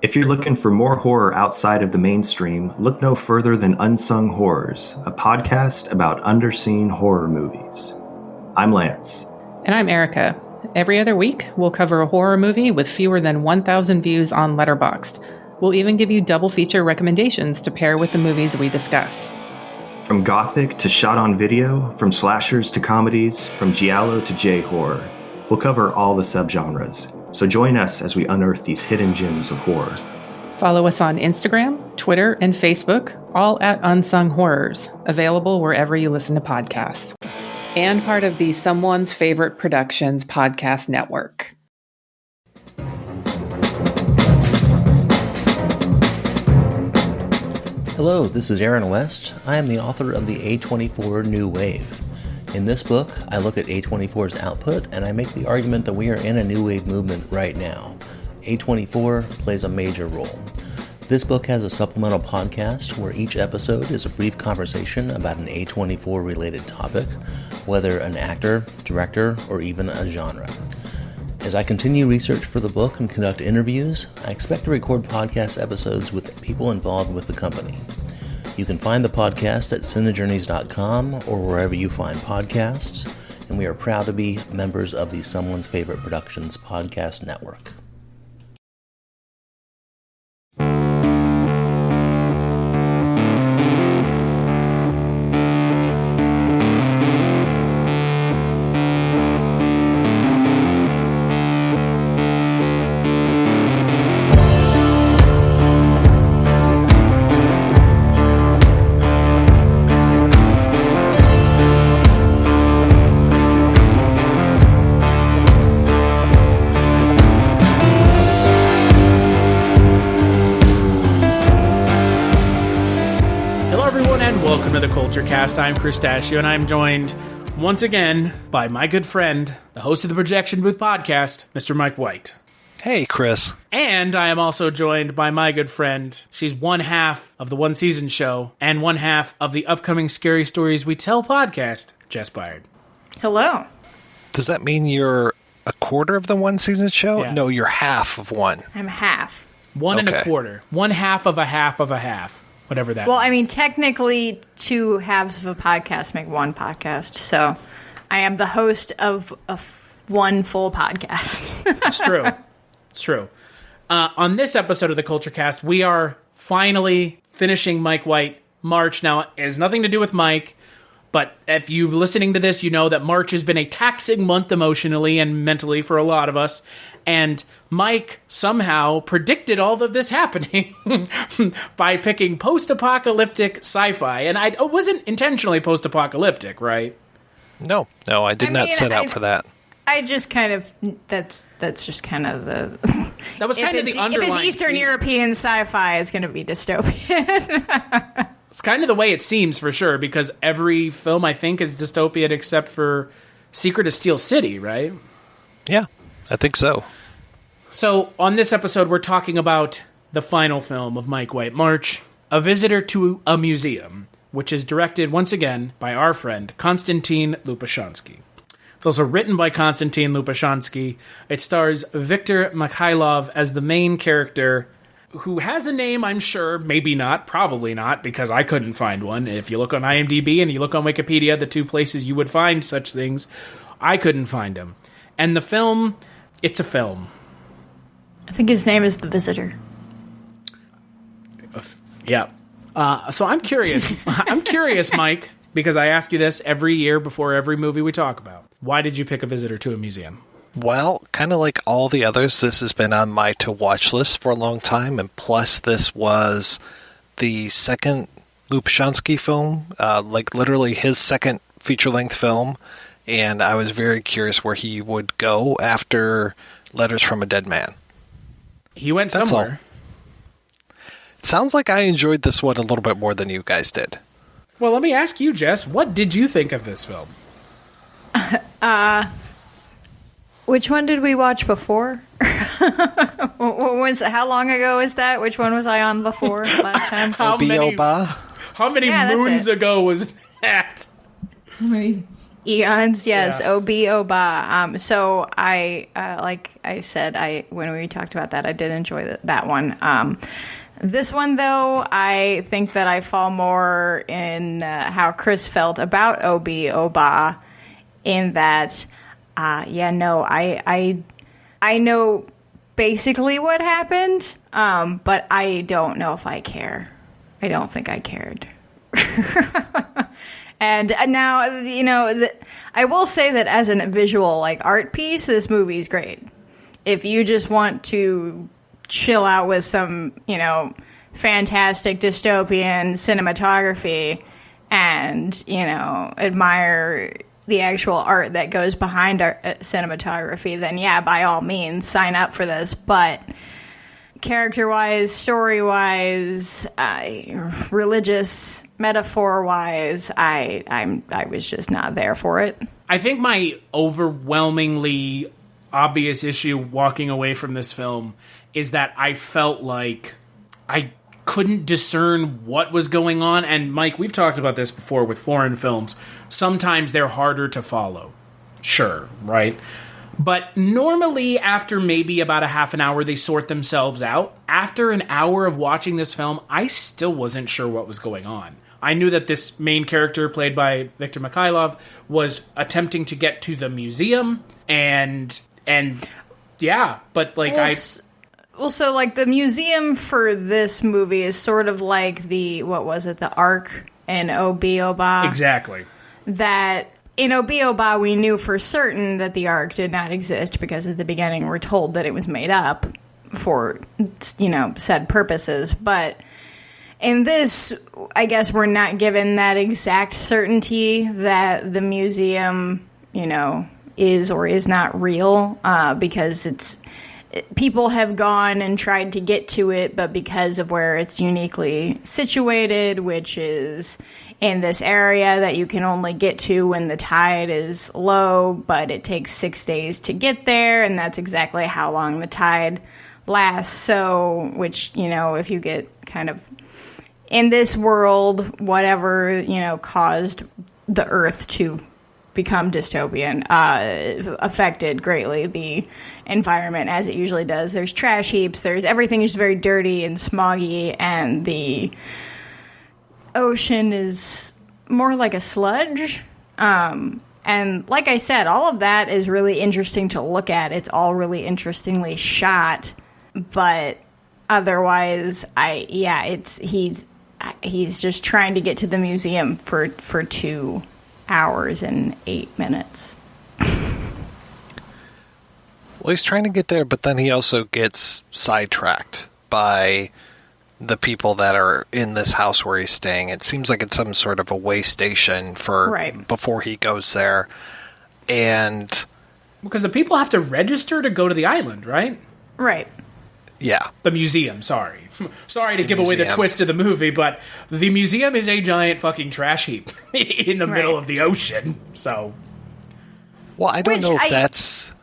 If you're looking for more horror outside of the mainstream, look no further than Unsung Horrors, a podcast about underseen horror movies. I'm Lance. And I'm Erica. Every other week, we'll cover a horror movie with fewer than 1,000 views on Letterboxd. We'll even give you double feature recommendations to pair with the movies we discuss. From gothic to shot on video, from slashers to comedies, from giallo to J-horror. We'll cover all the subgenres. So join us as we unearth these hidden gems of horror. Follow us on Instagram, Twitter, and Facebook, all at Unsung Horrors, available wherever you listen to podcasts. And part of the Someone's Favorite Productions podcast network. Hello, this is Aaron West. I am the author of the A24 New Wave. In this book, I look at A24's output and I make the argument that we are in a new wave movement right now. A24 plays a major role. This book has a supplemental podcast where each episode is a brief conversation about an A24 related topic, whether an actor, director, or even a genre. As I continue research for the book and conduct interviews, I expect to record podcast episodes with people involved with the company. You can find the podcast at cinejourneys.com or wherever you find podcasts, and we are proud to be members of the Someone's Favorite Productions podcast network. Kulturecast. I'm Chris Stachiw, and I'm joined once again by my good friend, the host of the Projection Booth podcast, Mr. Mike White. Hey, Chris. And I am also joined by my good friend. She's one half of the One Season Show and one half of the upcoming Scary Stories We Tell podcast, Jess Byard. Hello. Does that mean you're a quarter of the One Season Show? Yeah. No, you're half of one. I'm half. One and a Okay. quarter. One half of a half of a half. Whatever that Well, means. I mean, technically, two halves of a podcast make one podcast. So I am the host of one full podcast. It's true. It's true. On this episode of the Kulturecast, we are finally finishing Mike White March. Now, it has nothing to do with Mike, but if you're listening to this, you know that March has been a taxing month emotionally and mentally for a lot of us. And Mike somehow predicted all of this happening by picking post-apocalyptic sci-fi. And it wasn't intentionally post-apocalyptic, right? No, I did not set out for that. I just kind of that's just kind of the That was kind of the underlying. If it's Eastern European sci-fi, it's going to be dystopian. It's kind of the way it seems, for sure, because every film, I think, is dystopian except for Secret of Steel City, right? Yeah, I think so. So, on this episode, we're talking about the final film of Mike White March, A Visitor to a Museum, which is directed, once again, by our friend, Konstantin Lopushansky. It's also written by Konstantin Lopushansky. It stars Viktor Mikhailov as the main character, who has a name, I'm sure, maybe not, probably not, because I couldn't find one. If you look on IMDb and you look on Wikipedia, the two places you would find such things, I couldn't find him. And the film, it's a film. I think his name is The Visitor. Yeah. So I'm curious. I'm curious, Mike, because I ask you this every year before every movie we talk about. Why did you pick A Visitor to a Museum? Well, kind of like all the others, this has been on my to-watch list for a long time, and plus this was the second Lopushansky film, like literally his second feature-length film, and I was very curious where he would go after Letters from a Dead Man. He went That's somewhere. It sounds like I enjoyed this one a little bit more than you guys did. Well, let me ask you, Jess, what did you think of this film? Which one did we watch before? How long ago was that? Which one was I on before last time? How many Ba? moons ago was that? Eon Eons, yes. Yeah. Oba. So I, like I said, when we talked about that, I did enjoy that one. This one, though, I think that I fall more in how Chris felt about Oba, in that, I know basically what happened, but I don't know if I care. I don't think I cared. And now, I will say that as a visual, art piece, this movie's great. If you just want to chill out with some, fantastic dystopian cinematography and, admire the actual art that goes behind our cinematography, then yeah, by all means, sign up for this. But character-wise, story-wise, religious metaphor-wise, I was just not there for it. I think my overwhelmingly obvious issue walking away from this film is that I felt like I couldn't discern what was going on. And Mike, we've talked about this before with foreign films. Sometimes they're harder to follow. Sure, right? But normally, after maybe about a half an hour, they sort themselves out. After an hour of watching this film, I still wasn't sure what was going on. I knew that this main character, played by Viktor Mikhailov, was attempting to get to the museum, and yeah, but Also, the museum for this movie is sort of like the Ark in Oba. Exactly. That in Oba, we knew for certain that the Ark did not exist because at the beginning we're told that it was made up for, said purposes. But in this, I guess we're not given that exact certainty that the museum, is or is not real, because people have gone and tried to get to it, but because of where it's uniquely situated, which is in this area that you can only get to when the tide is low, but it takes 6 days to get there, and that's exactly how long the tide lasts. So, which, if you get kind of in this world, whatever, caused the Earth to become dystopian, affected greatly the environment as it usually does. There's trash heaps, everything is very dirty and smoggy, and the ocean is more like a sludge. And like I said, all of that is really interesting to look at. It's all really interestingly shot, but otherwise, he's just trying to get to the museum for 2 hours and 8 minutes. Well, he's trying to get there, but then he also gets sidetracked by the people that are in this house where he's staying. It seems like it's some sort of a way station before he goes there. And because the people have to register to go to the island, right? Right. Yeah. The museum, sorry. Sorry to give away the twist of the movie, but the museum is a giant fucking trash heap in the middle of the ocean, so. Well, I don't know if that's...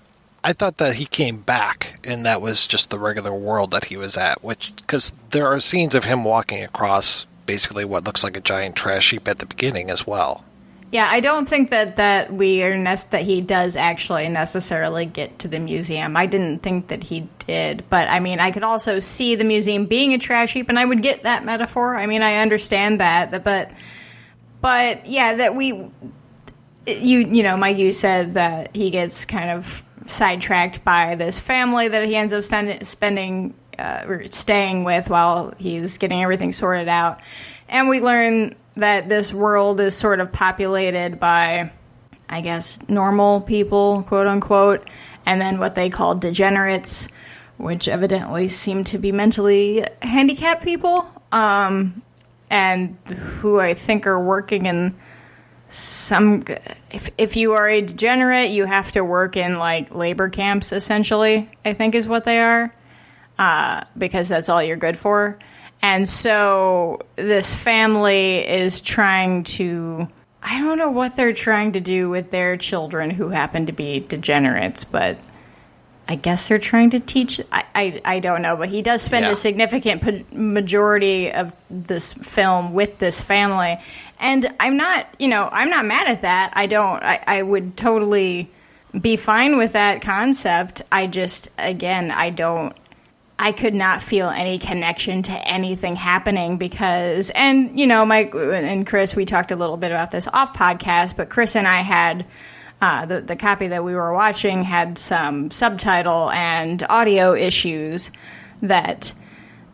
I thought that he came back, and that was just the regular world that he was at, because there are scenes of him walking across basically what looks like a giant trash heap at the beginning as well. Yeah, I don't think that he does actually necessarily get to the museum. I didn't think that he did, but I mean, I could also see the museum being a trash heap, and I would get that metaphor. I mean, I understand that, but yeah, that Mike, you said that he gets kind of sidetracked by this family that he ends up staying with while he's getting everything sorted out, and we learn that this world is sort of populated by, I guess, normal people, quote unquote, and then what they call degenerates, which evidently seem to be mentally handicapped people, and who I think are working in some... If you are a degenerate, you have to work in, labor camps, essentially, I think is what they are, because that's all you're good for. And so this family is trying to... I don't know what they're trying to do with their children who happen to be degenerates, but I guess they're trying to teach. I don't know, but he does spend a significant majority of this film with this family, and I'm not mad at that. I would totally be fine with that concept. I just, again, I could not feel any connection to anything happening because, and Mike and Chris, we talked a little bit about this off podcast, but Chris and I had. The copy that we were watching had some subtitle and audio issues that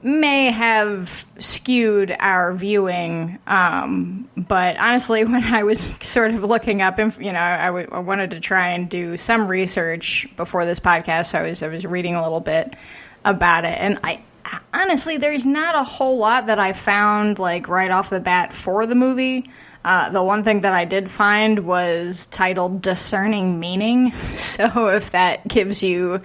may have skewed our viewing. But honestly, when I was sort of looking up, I wanted to try and do some research before this podcast. So I was reading a little bit about it, and honestly, there's not a whole lot that I found like right off the bat for the movie. The one thing that I did find was titled Discerning Meaning. So if that gives you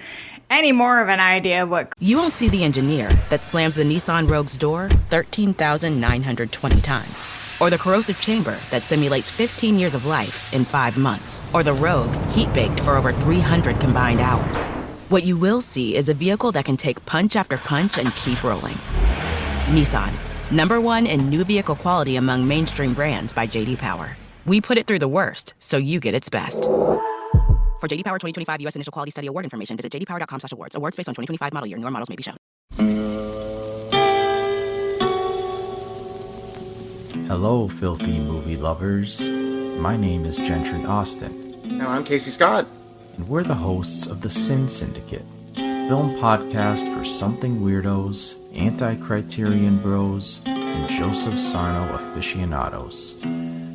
any more of an idea of what... You won't see the engineer that slams the Nissan Rogue's door 13,920 times. Or the corrosive chamber that simulates 15 years of life in 5 months. Or the Rogue heat-baked for over 300 combined hours. What you will see is a vehicle that can take punch after punch and keep rolling. Nissan. #1 in new vehicle quality among mainstream brands by J.D. Power. We put it through the worst, so you get its best. For J.D. Power 2025 U.S. Initial Quality Study Award information, visit jdpower.com/awards. Awards based on 2025 model year. Newer models may be shown. Hello, filthy movie lovers. My name is Gentry Austin. And I'm Casey Scott. And we're the hosts of the Sin Syndicate, film podcast for something weirdos, anti-criterion bros, and Joseph Sarno aficionados.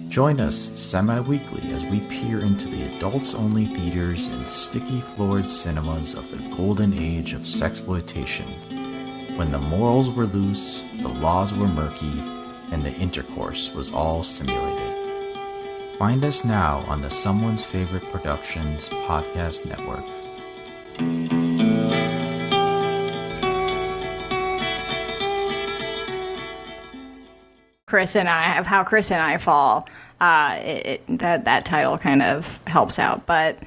Join us semi-weekly as we peer into the adults-only theaters and sticky-floored cinemas of the golden age of sexploitation, when the morals were loose, the laws were murky, and the intercourse was all simulated. Find us now on the Someone's Favorite Productions podcast network. Chris and I fall. That title kind of helps out, but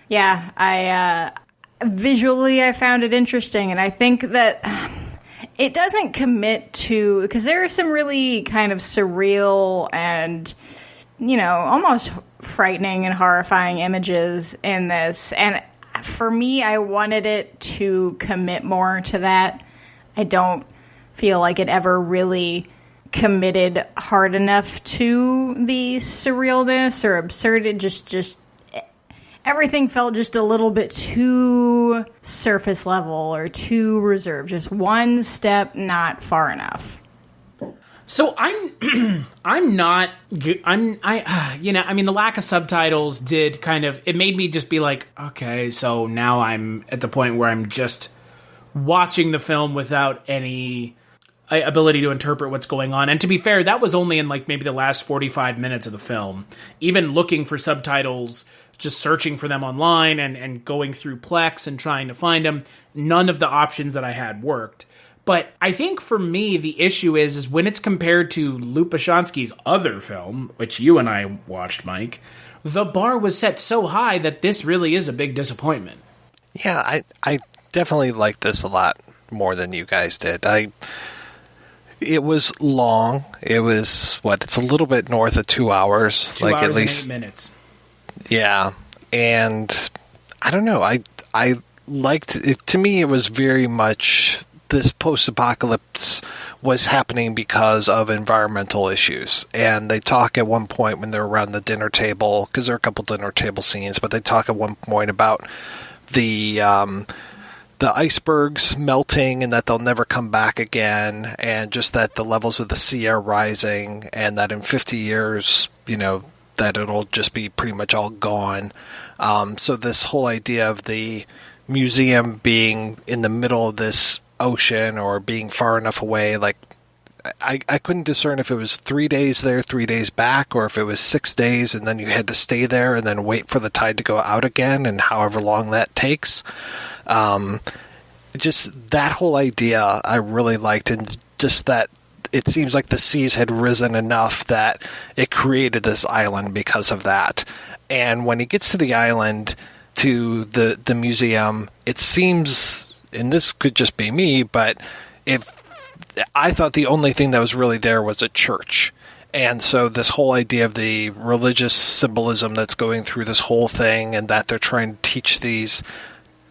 yeah, I visually I found it interesting, and I think that it doesn't commit to, because there are some really kind of surreal and almost frightening and horrifying images in this, and for me, I wanted it to commit more to that. I don't feel like it ever really committed hard enough to the surrealness or absurdity. Just everything felt just a little bit too surface level or too reserved. Just one step not far enough. So the lack of subtitles did kind of, it made me just be like, okay, so now I'm at the point where I'm just watching the film without any ability to interpret what's going on. And to be fair, that was only in like maybe the last 45 minutes of the film. Even looking for subtitles, just searching for them online and going through Plex and trying to find them, none of the options that I had worked. But I think for me, the issue is when it's compared to Lopushansky's other film, which you and I watched, Mike, the bar was set so high that this really is a big disappointment. Yeah, I definitely liked this a lot more than you guys did. It was long. It was, it's a little bit north of 2 hours. 2 hours at least, and 8 minutes. Yeah, and I don't know. I liked it. To me, it was very much this post-apocalypse was happening because of environmental issues. And they talk at one point when they're around the dinner table, because there are a couple dinner table scenes, but they talk at one point about the icebergs melting and that they'll never come back again, and just that the levels of the sea are rising, and that in 50 years, that it'll just be pretty much all gone. So this whole idea of the museum being in the middle of this ocean or being far enough away, like I couldn't discern if it was 3 days there, 3 days back, or if it was 6 days and then you had to stay there and then wait for the tide to go out again, and however long that takes. Just that whole idea I really liked, and just that it seems like the seas had risen enough that it created this island because of that. And when he gets to the island, to the museum, it seems, and this could just be me, but I thought the only thing that was really there was a church. And so this whole idea of the religious symbolism that's going through this whole thing, and that they're trying to teach these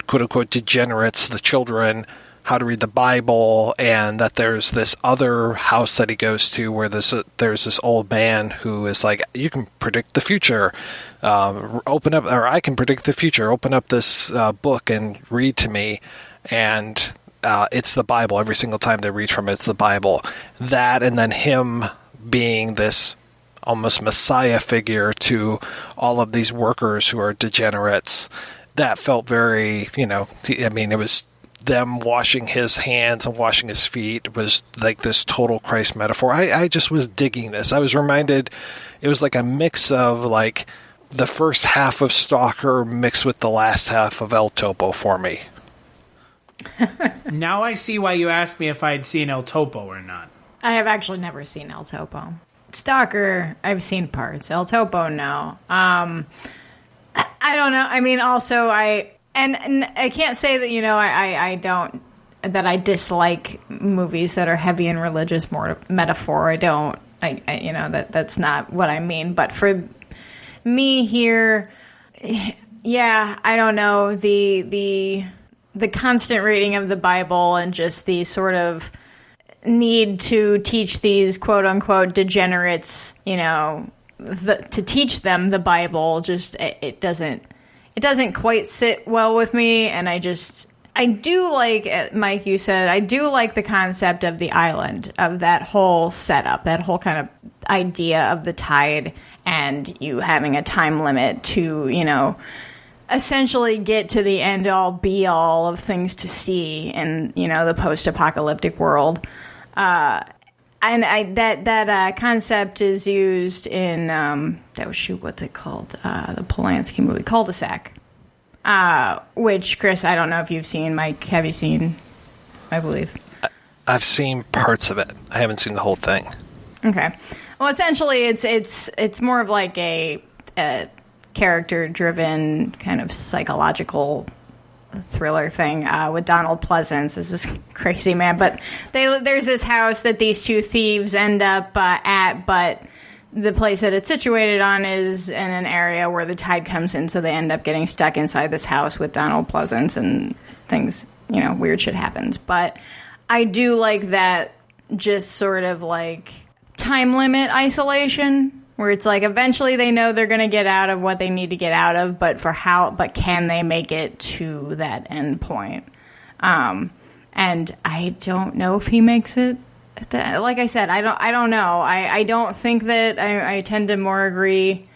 quote-unquote degenerates, the children, how to read the Bible, and that there's this other house that he goes to where there's this old man who is like, you can predict the future. Open up, or I can predict the future. Open up this book and read to me. And it's the Bible. Every single time they read from it, it's the Bible. That, and then him being this almost messiah figure to all of these workers who are degenerates, that felt very, it was them washing his hands and washing his feet. It was like this total Christ metaphor. I just was digging this. I was reminded, it was like a mix of like the first half of Stalker mixed with the last half of El Topo for me. Now I see why you asked me if I'd seen El Topo or not. I have actually never seen El Topo. Stalker, I've seen parts. El Topo, no. I don't know. I mean, also, I can't say that, that I dislike movies that are heavy in religious metaphor. That's not what I mean. But for me here, yeah, I don't know, the constant reading of the Bible and just the sort of need to teach these quote-unquote degenerates, to teach them the Bible, just it doesn't quite sit well with me. And I do like, Mike, you said, I do like the concept of the island, of that whole setup, that whole kind of idea of the tide and you having a time limit to, essentially get to the end-all, be-all of things to see in, the post-apocalyptic world. That concept is used in, what's it called? The Polanski movie, Cul-de-sac. Which, Chris, I don't know if you've seen. Mike, have you seen? I believe. I've seen parts of it. I haven't seen the whole thing. Okay. Well, essentially, it's more of like a character-driven kind of psychological thriller thing with Donald Pleasance as this crazy man. But there's this house that these two thieves end up at, but the place that it's situated on is in an area where the tide comes in, so they end up getting stuck inside this house with Donald Pleasance, and things, weird shit happens. But I do like that just sort of like time limit isolation, where it's like eventually they know they're going to get out of what they need to get out of, but can they make it to that end point? And I don't know if he makes it. Like I said, I don't know. I don't think that I tend to more agree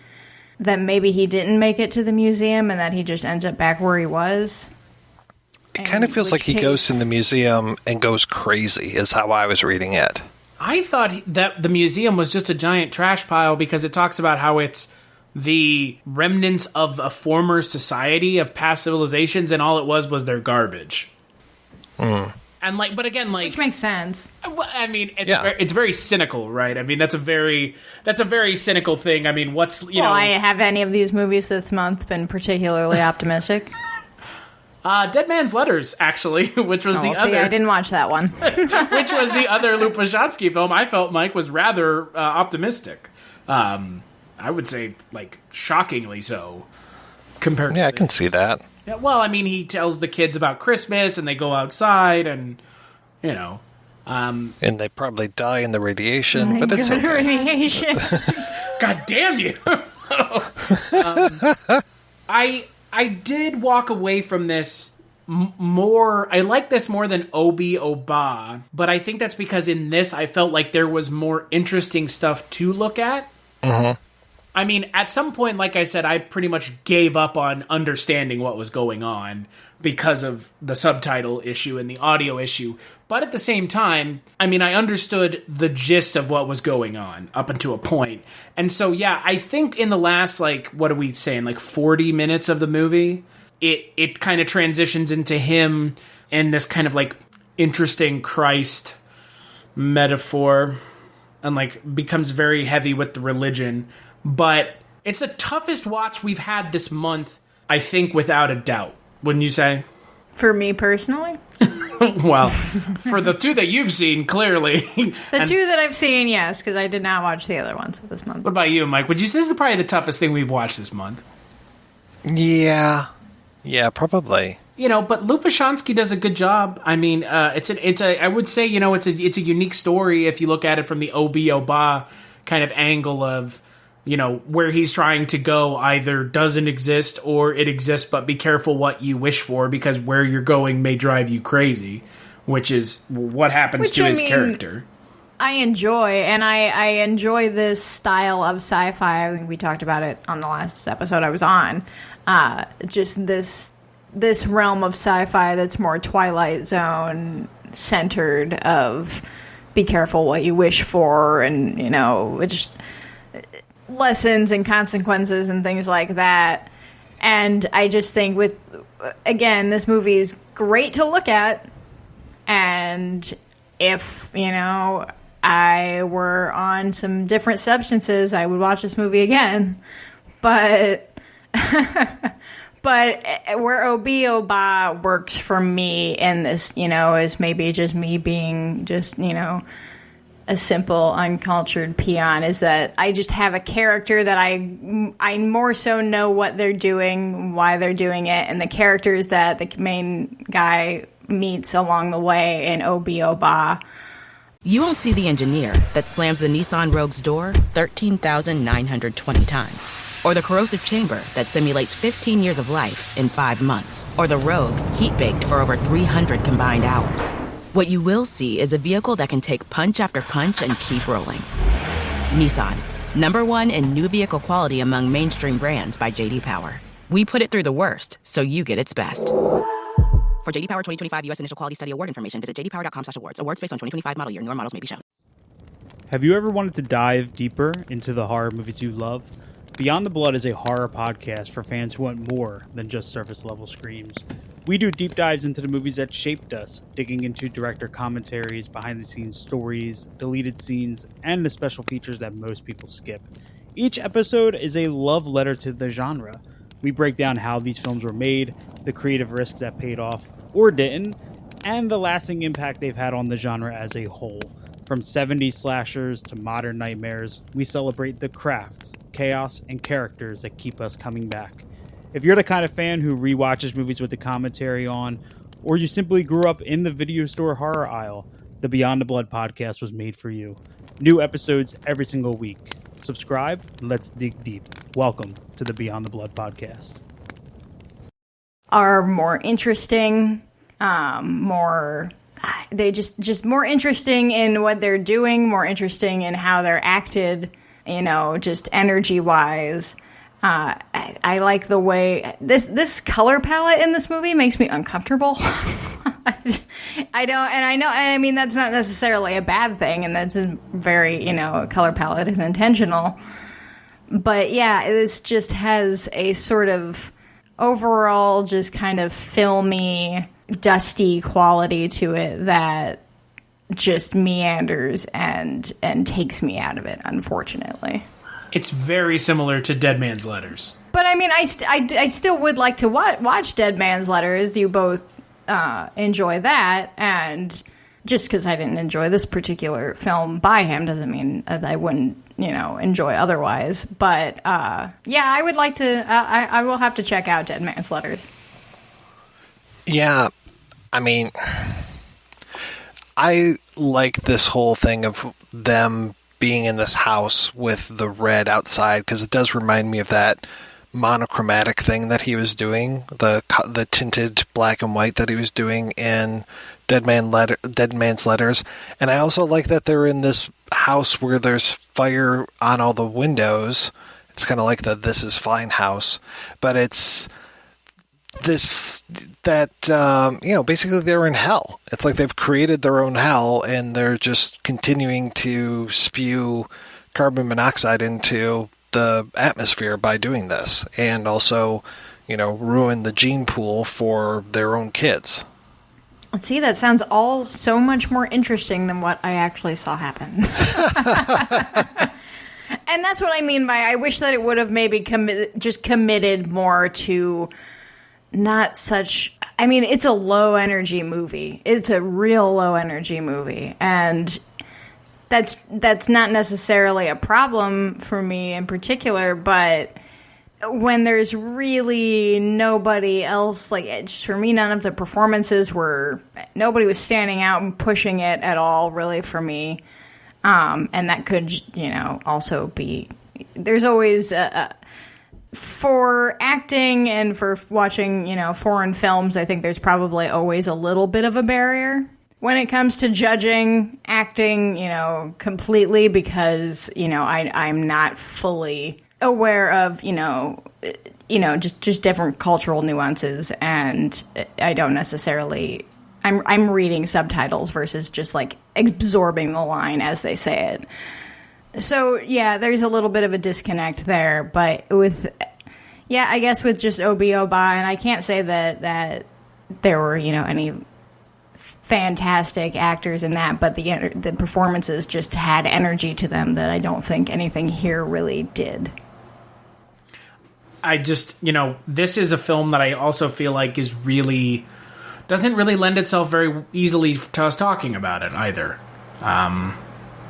that maybe he didn't make it to the museum and that he just ends up back where he was. It kind of feels like he goes in the museum and goes crazy, is how I was reading it. I thought that the museum was just a giant trash pile because it talks about how it's the remnants of a former society of past civilizations, and all it was their garbage. Mm. And but again, which makes sense. I mean, it's very cynical, right? I mean, that's a very cynical thing. I mean, have any of these movies this month been particularly optimistic? Dead Man's Letters, actually, which was the other. I didn't watch that one. Which was the other Lupushansky film. I felt Mike was rather optimistic. I would say, shockingly so. Compared. Yeah, I can see that. Yeah, well, I mean, he tells the kids about Christmas, and they go outside, and and they probably die in the radiation, but it's okay. Radiation. God damn you! I did walk away from this more. I like this more than Obi Oba, but I think that's because in this I felt like there was more interesting stuff to look at. Uh-huh. I mean, at some point, like I said, I pretty much gave up on understanding what was going on because of the subtitle issue and the audio issue. But at the same time, I mean, I understood the gist of what was going on up until a point. And so, yeah, I think in the last, 40 minutes of the movie, it kind of transitions into him and this kind of, interesting Christ metaphor and, becomes very heavy with the religion. But it's the toughest watch we've had this month I think without a doubt. Wouldn't you say? For me personally? Well, for the two that you've seen, clearly. The two that I've seen, yes, because I did not watch the other ones this month. What about you, Mike? Would you say this is probably the toughest thing we've watched this month? Yeah, probably. But Lopushansky does a good job. I mean, I would say, it's a unique story if you look at it from the Oba kind of angle of, where he's trying to go either doesn't exist or it exists, but be careful what you wish for because where you're going may drive you crazy, which is what happens to his character. I enjoy this style of sci-fi. I think we talked about it on the last episode I was on. Just this realm of sci-fi that's more Twilight Zone centered of be careful what you wish for and, just lessons and consequences and things like that. And I just think this movie is great to look at. And if, I were on some different substances, I would watch this movie again. But where Oba works for me in this, is maybe just me being just, a simple, uncultured peon, is that I just have a character that I more so know what they're doing, why they're doing it, and the characters that the main guy meets along the way in Oba. You won't see the engineer that slams the Nissan Rogue's door 13,920 times. Or the corrosive chamber that simulates 15 years of life in 5 months. Or the Rogue heat-baked for over 300 combined hours. What you will see is a vehicle that can take punch after punch and keep rolling. Nissan, #1 in new vehicle quality among mainstream brands by J.D. Power. We put it through the worst, so you get its best. For J.D. Power 2025 U.S. Initial Quality Study Award information, visit jdpower.com/awards. Awards based on 2025 model year. Newer models may be shown. Have you ever wanted to dive deeper into the horror movies you love? Beyond the Blood is a horror podcast for fans who want more than just surface-level screams. We do deep dives into the movies that shaped us, digging into director commentaries, behind-the-scenes stories, deleted scenes, and the special features that most people skip. Each episode is a love letter to the genre. We break down how these films were made, the creative risks that paid off or didn't, and the lasting impact they've had on the genre as a whole. From 70s slashers to modern nightmares, we celebrate the craft, chaos, and characters that keep us coming back. If you're the kind of fan who rewatches movies with the commentary on, or you simply grew up in the video store horror aisle, the Beyond the Blood podcast was made for you. New episodes every single week. Subscribe, and let's dig deep. Welcome to the Beyond the Blood podcast. Are more interesting, they just more interesting in what they're doing, more interesting in how they're acted, just energy-wise. I like the way this color palette in this movie makes me uncomfortable. I mean, that's not necessarily a bad thing, and that's very, color palette is intentional. But yeah, this just has a sort of overall just kind of filmy, dusty quality to it that just meanders and takes me out of it, unfortunately. It's very similar to Dead Man's Letters. But I mean, I still would like to watch Dead Man's Letters. You both enjoy that, and just because I didn't enjoy this particular film by him doesn't mean that I wouldn't, enjoy otherwise. But yeah, I would like to. I will have to check out Dead Man's Letters. Yeah, I mean, I like this whole thing of them being in this house with the red outside, because it does remind me of that monochromatic thing that he was doing, the tinted black and white that he was doing in Dead Man's Letters. And I also like that they're in this house where there's fire on all the windows. It's kind of like the This Is Fine house, but it's basically they're in hell. It's like they've created their own hell, and they're just continuing to spew carbon monoxide into the atmosphere by doing this, and also, ruin the gene pool for their own kids. See, that sounds all so much more interesting than what I actually saw happen. And that's what I mean by I wish that it would have maybe committed more to not such... I mean, it's a low-energy movie. It's a real low-energy movie. And that's not necessarily a problem for me in particular, but when there's really nobody else, like, just for me, none of the performances were... Nobody was standing out and pushing it at all, really, for me. And that could, also be... There's always... for acting and for watching, foreign films, I think there's probably always a little bit of a barrier when it comes to judging acting, completely because, I'm not fully aware of, just different cultural nuances, and I don't necessarily... I'm reading subtitles versus just, like, absorbing the line as they say it. So, yeah, there's a little bit of a disconnect there, but I guess with just Obi-Oba, and I can't say that there were, any fantastic actors in that, but the performances just had energy to them that I don't think anything here really did. I just, this is a film that I also feel like doesn't really lend itself very easily to us talking about it either.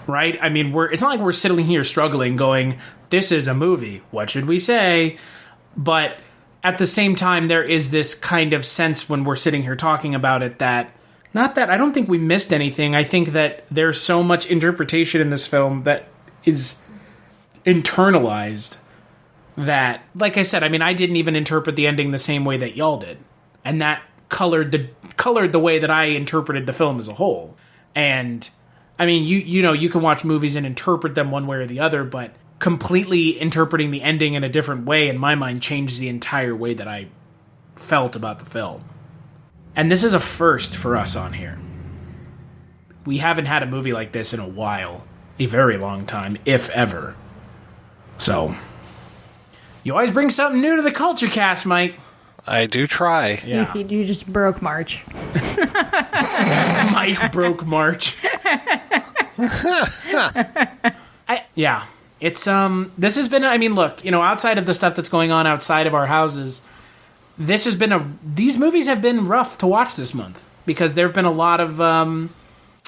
Right? I mean, it's not like we're sitting here struggling going, this is a movie, what should we say? But at the same time, there is this kind of sense when we're sitting here talking about it that, not that I don't think we missed anything. I think that there's so much interpretation in this film that is internalized that, like I said, I mean, I didn't even interpret the ending the same way that y'all did. And that colored the way that I interpreted the film as a whole. And I mean, you can watch movies and interpret them one way or the other, but completely interpreting the ending in a different way, in my mind, changed the entire way that I felt about the film. And this is a first for us on here. We haven't had a movie like this in a while. A very long time, if ever. So, you always bring something new to the Kulturecast, Mike. I do try. Yeah. You just broke March. Mike broke March. It's this has been, I mean, look, outside of the stuff that's going on outside of our houses, these movies have been rough to watch this month because there've been a lot of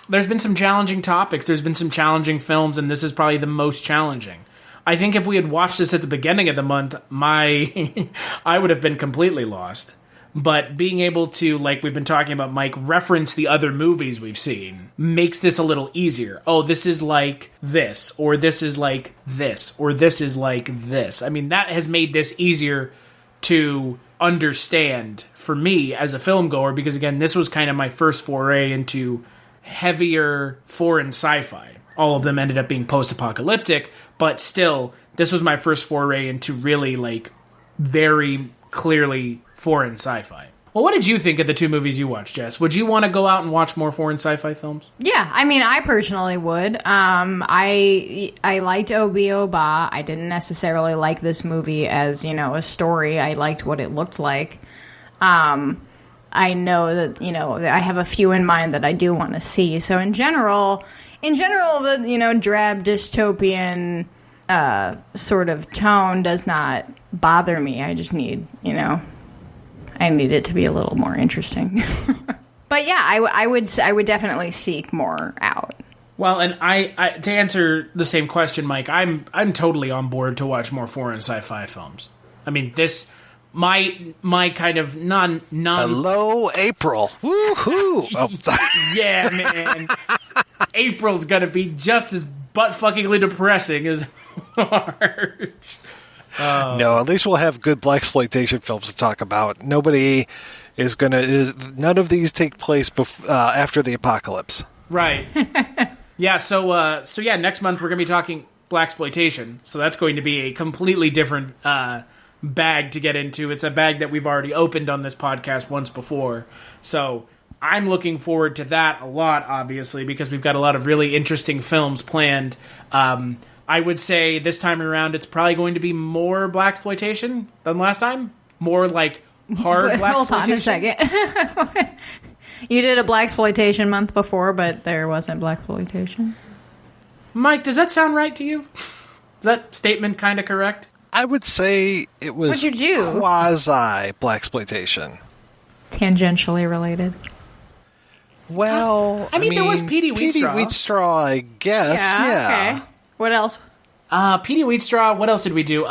there's been some challenging topics, there's been some challenging films, and this is probably the most challenging. I think if we had watched this at the beginning of the month, I would have been completely lost. But being able to, like we've been talking about, Mike, reference the other movies we've seen makes this a little easier. Oh, this is like this, or this is like this, or this is like this. I mean, that has made this easier to understand for me as a film goer, because again, this was kind of my first foray into heavier foreign sci-fi. All of them ended up being post-apocalyptic, but still, this was my first foray into really, like, very clearly foreign sci-fi. Well, what did you think of the two movies you watched, Jess? Would you want to go out and watch more foreign sci-fi films? Yeah, I mean, I personally would. I liked Obi-Oba. I didn't necessarily like this movie as, a story. I liked what it looked like. I know that, I have a few in mind that I do want to see. So in general, the, drab dystopian sort of tone does not bother me. I just need, I need it to be a little more interesting. But yeah, I would definitely seek more out. Well, and I to answer the same question, Mike, I'm totally on board to watch more foreign sci-fi films. I mean, this my kind of non Hello, April. Woohoo! Oh, sorry. Yeah, man. April's gonna be just as butt-fuckingly depressing as March. No, at least we'll have good blaxploitation films to talk about. None of these take place after the apocalypse. Right. Yeah, so next month we're going to be talking blaxploitation. So that's going to be a completely different bag to get into. It's a bag that we've already opened on this podcast once before. So I'm looking forward to that a lot, obviously, because we've got a lot of really interesting films planned. I would say this time around it's probably going to be more blaxploitation than last time. More like hard blaxploitation. Hold on a second. You did a blaxploitation month before, but there wasn't blaxploitation. Mike, does that sound right to you? Is that statement kind of correct? I would say it was What'd you do? quasi blaxploitation. Tangentially related. Well, I mean, there was Petey Wheatstraw. Petey Wheatstraw, I guess. Yeah. Okay. What else? Petey Wheatstraw. What else did we do?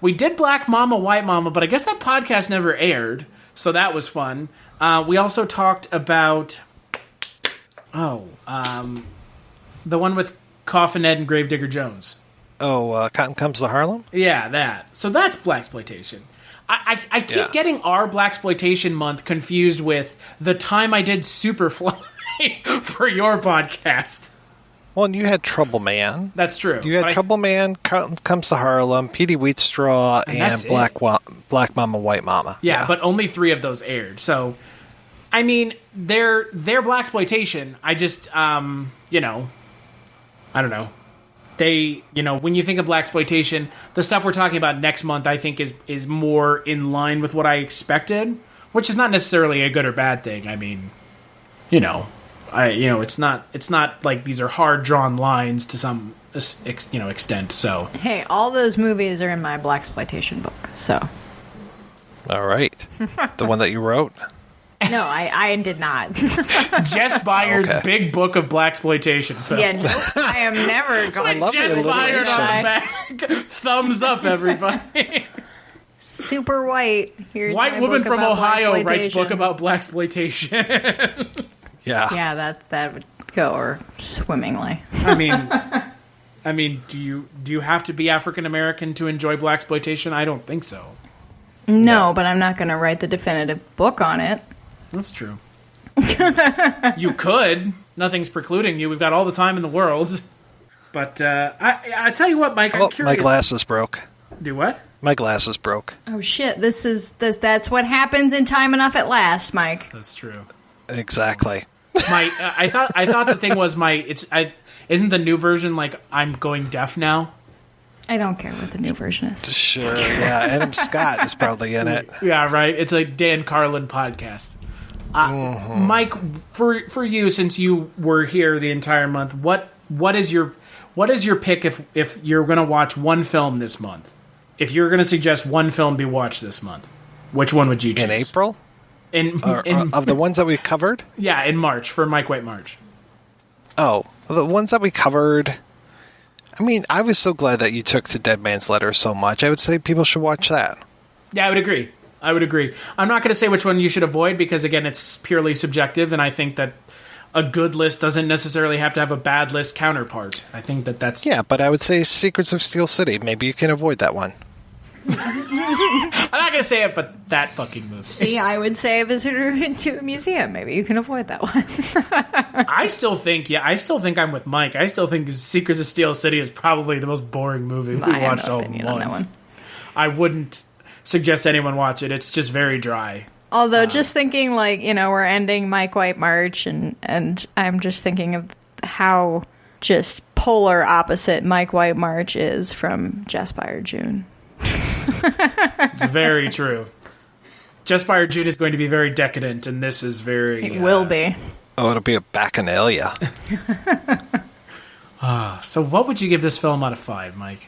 We did Black Mama, White Mama, but I guess that podcast never aired, so that was fun. We also talked about the one with Coffin Ed and Gravedigger Jones. Oh, Cotton Comes to Harlem? Yeah, that. So that's blaxploitation. I keep getting our blaxploitation month confused with the time I did Superfly for your podcast. Well, and you had Trouble Man. That's true. You had Trouble Man, Cotton Comes to Harlem, Petey Wheatstraw, and Black Mama, White Mama. Yeah, but only 3 of those aired. So, I mean, they're blaxploitation. I just, I don't know. They, when you think of blaxploitation, the stuff we're talking about next month, I think is more in line with what I expected, which is not necessarily a good or bad thing. I mean, it's not like these are hard drawn lines to some extent. So Hey, all those movies are in my blaxploitation book. So all right, the one that you wrote. no, I did not. Jess Byard's big book of blaxploitation film. Yeah, nope, I am never going to Jess Byard on the back. Thumbs up, everybody. Super white. Here's White my woman book from about Ohio writes blaxploitation. book about blaxploitation. Yeah. that would go over swimmingly. I mean, do you have to be African American to enjoy blaxploitation? I don't think so. No, but I'm not going to write the definitive book on it. That's true. You could. Nothing's precluding you. We've got all the time in the world. But I tell you what, Mike, I'm curious. My glasses broke. Do what? My glasses broke. Oh shit! That's what happens in Time Enough at Last, Mike. That's true. Exactly. I thought the thing was isn't the new version like I'm going deaf now? I don't care what the new version is. Sure. Yeah, Adam Scott is probably in it. Yeah, right. It's a Dan Carlin podcast. Mike, for you, since you were here the entire month, what is your pick if you're going to watch one film this month? If you're going to suggest one film be watched this month, which one would you choose? In April? In of the ones that we covered? Yeah, in March, for Mike White March. Oh, the ones that we covered. I mean, I was so glad that you took to Dead Man's Letter so much. I would say people should watch that. Yeah, I would agree. I'm not going to say which one you should avoid because, again, it's purely subjective, and I think that a good list doesn't necessarily have to have a bad list counterpart. I think that's... Yeah, but I would say Secrets of Steel City. Maybe you can avoid that one. I'm not going to say it, but that fucking movie. See, I would say a visitor to a museum. Maybe you can avoid that one. I still think I'm with Mike. I still think Secrets of Steel City is probably the most boring movie we watched all month. On that one. I wouldn't suggest anyone watch it. It's just very dry. Although, just thinking, we're ending Mike White March, and I'm just thinking of how just polar opposite Mike White March is from Jess Byard June. It's very true. Jess Byard June is going to be very decadent, and this is very... It will be. Oh, it'll be a bacchanalia. So what would you give this film out of 5, Mike?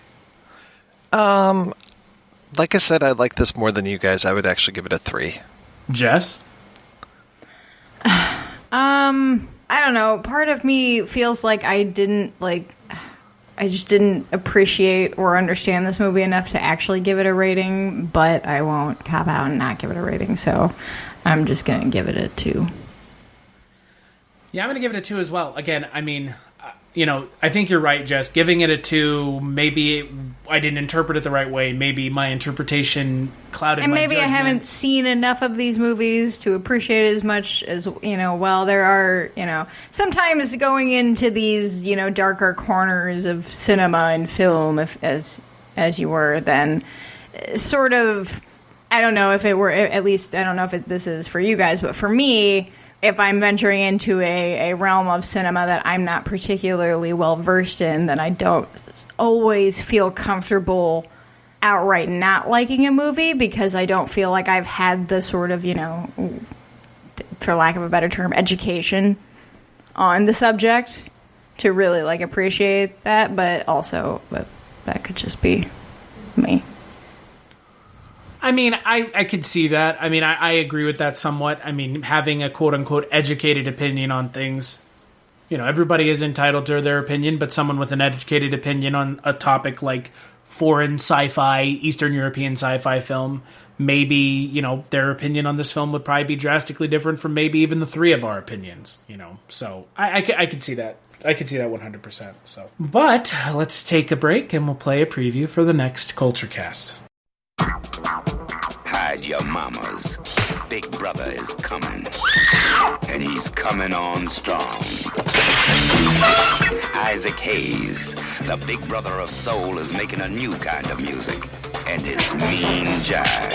Like I said, I like this more than you guys. I would actually give it a 3. Jess? I don't know. Part of me feels like I just didn't appreciate or understand this movie enough to actually give it a rating, but I won't cop out and not give it a rating, so I'm just going to give it a 2. Yeah, I'm going to give it a 2 as well. Again, I mean, I think you're right, Jess. Giving it a 2, maybe I didn't interpret it the right way. Maybe my interpretation clouded my judgment. And maybe I haven't seen enough of these movies to appreciate it as much as, well, there are, sometimes going into these, darker corners of cinema and film, as you were, then sort of, I don't know if it were, at least, I don't know if this is for you guys, but for me, if I'm venturing into a realm of cinema that I'm not particularly well versed in, then I don't always feel comfortable outright not liking a movie because I don't feel like I've had the sort of, for lack of a better term, education on the subject. to really, like, appreciate that, but also that could just be me. I mean, I could see that. I mean, I agree with that somewhat. I mean, having a quote-unquote educated opinion on things, you know, everybody is entitled to their opinion, but someone with an educated opinion on a topic like foreign sci-fi, Eastern European sci-fi film, maybe, you know, their opinion on this film would probably be drastically different from maybe even the three of our opinions, you know. So I could see that. I could see that 100%. So, but let's take a break and we'll play a preview for the next Kulturecast. Hide your mamas. Big brother is coming. And he's coming on strong. Isaac Hayes, the big brother of soul, is making a new kind of music. And it's mean jive.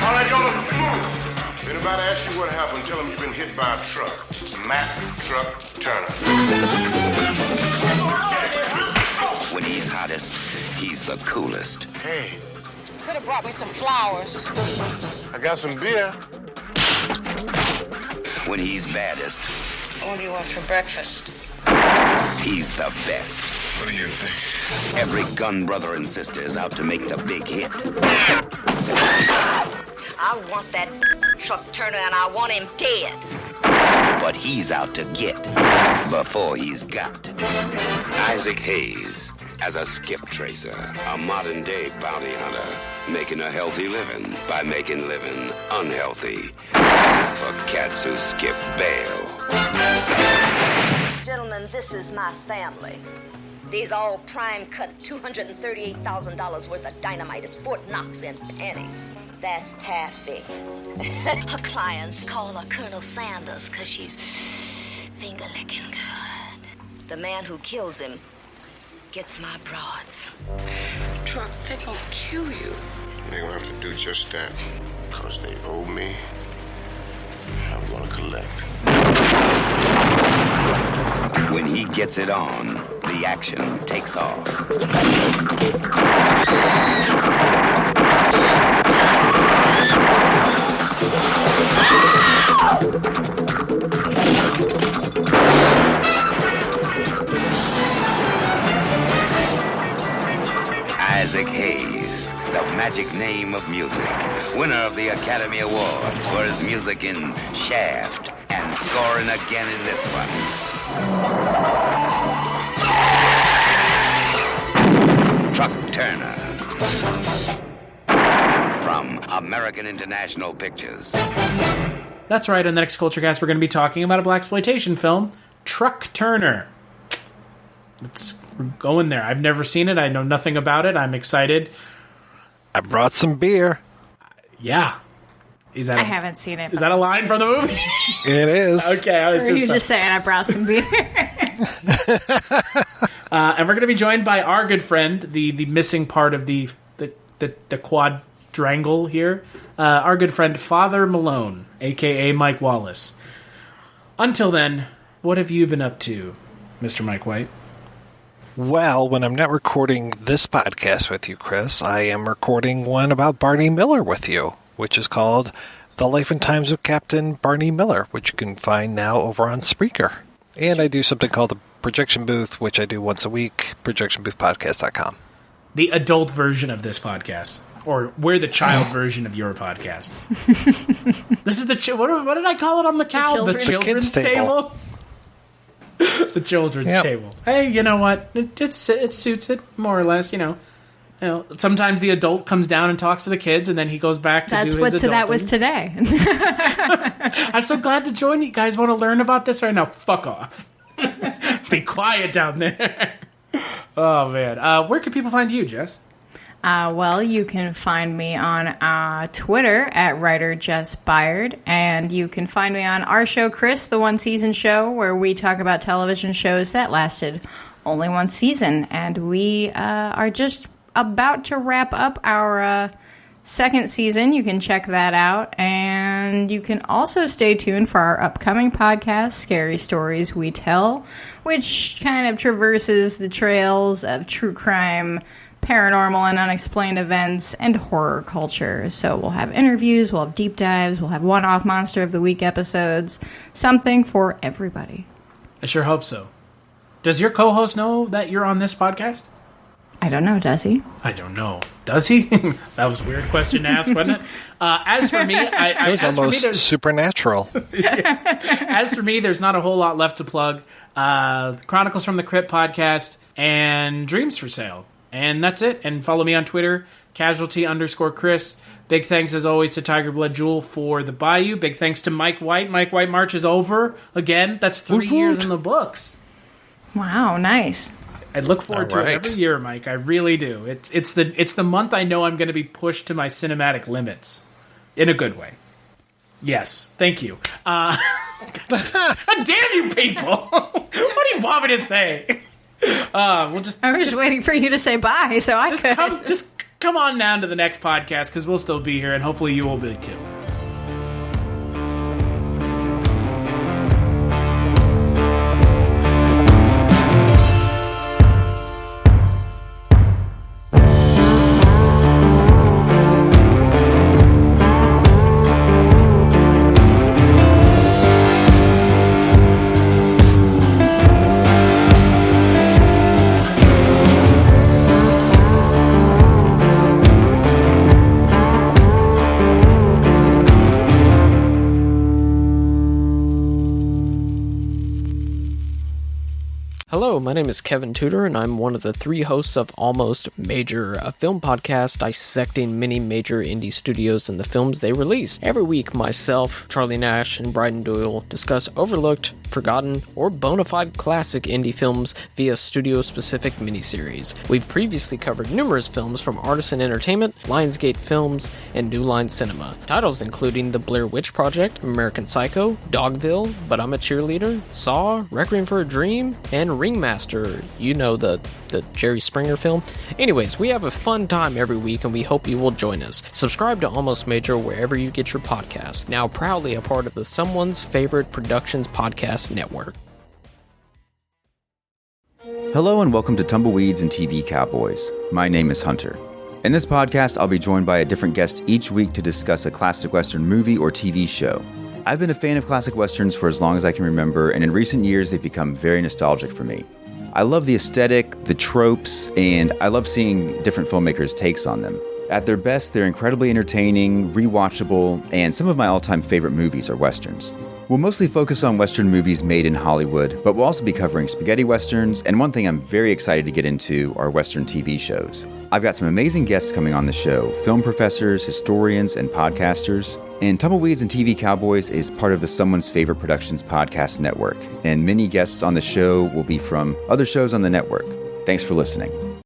All right, y'all, let's move. If anybody asks you what happened, tell them you've been hit by a truck. Matt Truck Turner. When he's hottest, he's the coolest. Hey. Could have brought me some flowers. I got some beer. When he's baddest. What do you want for breakfast? He's the best. What do you think? Every gun brother and sister is out to make the big hit. I want that Truck Turner and I want him dead. But he's out to get before he's got. Isaac Hayes, as a skip tracer, a modern-day bounty hunter, making a healthy living by making living unhealthy for cats who skip bail. Gentlemen, this is my family. These all prime-cut $238,000 worth of dynamite is Fort Knox in pennies. That's Taffy. Her clients call her Colonel Sanders because she's finger-licking good. The man who kills him gets my broads. Truck, they gonna kill you. They're gonna have to do just that. Because they owe me. I'm gonna collect. When he gets it on, the action takes off. Isaac Hayes, the magic name of music, winner of the Academy Award for his music in Shaft and scoring again in this one. Truck Turner from American International Pictures. That's right, on the next Kulturecast we're going to be talking about a blaxploitation film, Truck Turner. We're going there. I've never seen it. I know nothing about it. I'm excited. I brought some beer. Yeah. I haven't seen it. Is that a line from the movie? It is. Okay. Or you just saying I brought some beer. And we're going to be joined by our good friend, the missing part of the quadrangle here, our good friend Father Malone, a.k.a. Mike Wallace. Until then, what have you been up to, Mr. Mike White? Well, when I'm not recording this podcast with you, Chris, I am recording one about Barney Miller with you, which is called The Life and Times of Captain Barney Miller, which you can find now over on Spreaker. And I do something called the Projection Booth, which I do once a week, projectionboothpodcast.com. The adult version of this podcast. Or we're the child version of your podcast. This is the... what did I call it on the couch? The children's table? The children's table. Hey, you know what? It suits it, more or less, you know. Sometimes the adult comes down and talks to the kids, and then he goes back to do his adult that things. was today. I'm so glad to join you guys. Want to learn about this right now? Fuck off. Be quiet down there. Oh, man. Where can people find you, Jess? Well, you can find me on Twitter at writer Jess Byard, and you can find me on our show, Chris, the one-season show, where we talk about television shows that lasted only one season, and we are just about to wrap up our second season. You can check that out, and you can also stay tuned for our upcoming podcast, Scary Stories We Tell, which kind of traverses the trails of true crime paranormal and unexplained events, and horror culture. So we'll have interviews, we'll have deep dives, we'll have one-off Monster of the Week episodes. Something for everybody. I sure hope so. Does your co-host know that you're on this podcast? I don't know, does he? I don't know. Does he? That was a weird question to ask, wasn't it? As for me, it was almost supernatural. As for me, there's not a whole lot left to plug. Chronicles from the Crypt podcast and Dreams for Sale. And that's it. And follow me on Twitter, casualty_Chris. Big thanks, as always, to Tiger Blood Jewel for the Bayou. Big thanks to Mike White. Mike White March is over. Again, that's 3 years in the books. Wow, nice. I look forward to it every year, Mike. I really do. It's the month I know I'm going to be pushed to my cinematic limits. In a good way. Yes. Thank you. Damn you people! What do you want me to say? I was just waiting for you to say bye, so I could. Just come on down to the next podcast, because we'll still be here, and hopefully you will be too. Hello, my name is Kevin Tudor, and I'm one of the 3 hosts of Almost Major, a film podcast dissecting many major indie studios and the films they release. Every week, myself, Charlie Nash, and Bryden Doyle discuss overlooked, forgotten, or bona fide classic indie films via studio-specific miniseries. We've previously covered numerous films from Artisan Entertainment, Lionsgate Films, and New Line Cinema. Titles including The Blair Witch Project, American Psycho, Dogville, But I'm a Cheerleader, Saw, Requiem for a Dream, and Ringmaster, you know, the Jerry Springer film. Anyways, we have a fun time every week, and we hope you will join us. Subscribe to Almost Major wherever you get your podcasts. Now proudly a part of the Someone's Favorite Productions podcast network. Hello and welcome to Tumbleweeds and TV Cowboys. My name is Hunter. In this podcast, I'll be joined by a different guest each week to discuss a classic Western movie or TV show. I've been a fan of classic Westerns for as long as I can remember, and in recent years, they've become very nostalgic for me. I love the aesthetic, the tropes, and I love seeing different filmmakers' takes on them. At their best, they're incredibly entertaining, rewatchable, and some of my all-time favorite movies are Westerns. We'll mostly focus on Western movies made in Hollywood, but we'll also be covering spaghetti Westerns, and one thing I'm very excited to get into are Western TV shows. I've got some amazing guests coming on the show, film professors, historians, and podcasters. And Tumbleweeds and TV Cowboys is part of the Someone's Favorite Productions podcast network, and many guests on the show will be from other shows on the network. Thanks for listening.